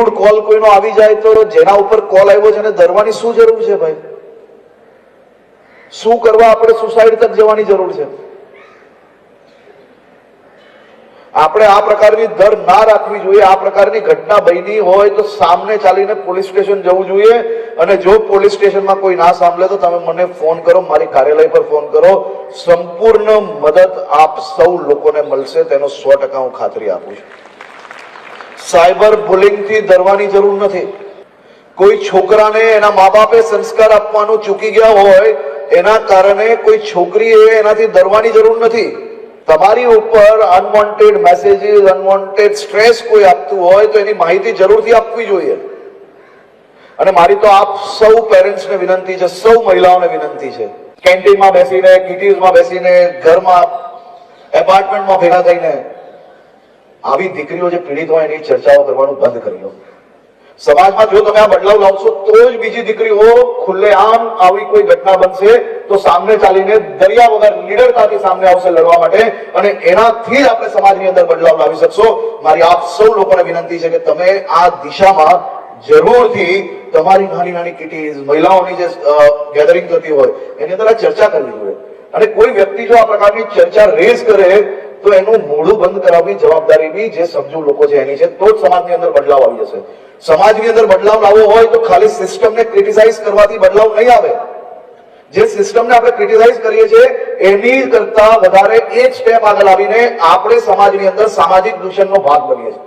રિન્યુડ call કોઈનો આવી જાય તો જેના ઉપર કોલ આવ્યો છે એને ડરવાની શું જરૂર છે ભાઈ? શું કરવા આપણે સુસાઇડ તક જવાની જરૂર છે? આપણે આ પ્રકારની ડર ના રાખવી જોઈએ. આ પ્રકારની ઘટના બની હોય તો સામને ચાલીને પોલીસ સ્ટેશન જવું જોઈએ. અને જો પોલીસ સ્ટેશનમાં કોઈ ના સાંભળે તો તમે મને ફોન કરો, મારી કાર્યાલય પર ફોન કરો. સંપૂર્ણ મદદ આપ સૌ લોકોને મળશે, તેનો 100% હું ખાતરી આપું છું. સાયબર બુલિંગ થી ડરવાની જરૂર નથી. કોઈ છોકરાને એના મા બાપે સંસ્કાર આપવાનું ચૂકી ગયા હોય, એના કારણે કોઈ છોકરીએ એનાથી ડરવાની જરૂર નથી. તમારી ઉપર અનવોન્ટેડ મેસેજીસ, અનવોન્ટેડ સ્ટ્રેસ કોઈ આપતું હોય તો એની માહિતી જરૂરથી આપવી જોઈએ. અને મારી તો આપ સૌ પેરેન્ટ્સને વિનંતી છે, સૌ મહિલાઓને વિનંતી છે, કેન્ટીનમાં બેસીને, કિટીઝમાં બેસીને, ઘરમાં, એપાર્ટમેન્ટમાં ભેગા થઈને આવી દીકરીઓ જે પીડિત હોય એની ચર્ચાઓ કરવાનું બંધ કરી લો. સમાજમાં જો તમે આ બદલાવ લાવશો તો જ બીજી દીકરીઓ ખુલ્લેઆમ આવી કોઈ ઘટના બનશે તો સામે ચાલીને દરિયા વગર નિડરતાથી સામે આવશે લડવા માટે, અને એનાથી જ આપણે સમાજની અંદર બદલાવ લાવી શકશો. મારી આપ સૌ લોકોને વિનંતી છે કે તમે આ દિશામાં જરૂરથી તમારી નાની નાની કિટીઝ, મહિલાઓની જે ગેધરિંગ થતી હોય એની અંદર આ ચર્ચા કરવી જોઈએ. અને કોઈ વ્યક્તિ જો આ પ્રકારની ચર્ચા રેઝ કરે તો એનું મોઢું બંધ કરાવવાની જવાબદારી બી જે સમજુ લોકો છે એની છે. તો જ સમાજની અંદર બદલાવ આવી જશે. સમાજની અંદર બદલાવ લાવવો હોય તો ખાલી સિસ્ટમને ક્રિટિસાઇઝ કરવાથી બદલાવ નહીં આવે. જે સિસ્ટમને આપણે ક્રિટિસાઇઝ કરીએ છીએ એની કરતા વધારે એક સ્ટેપ આગળ આવીને આપણે સમાજની અંદર સામાજિક દૂષણનો ભાગ બનીએ છીએ.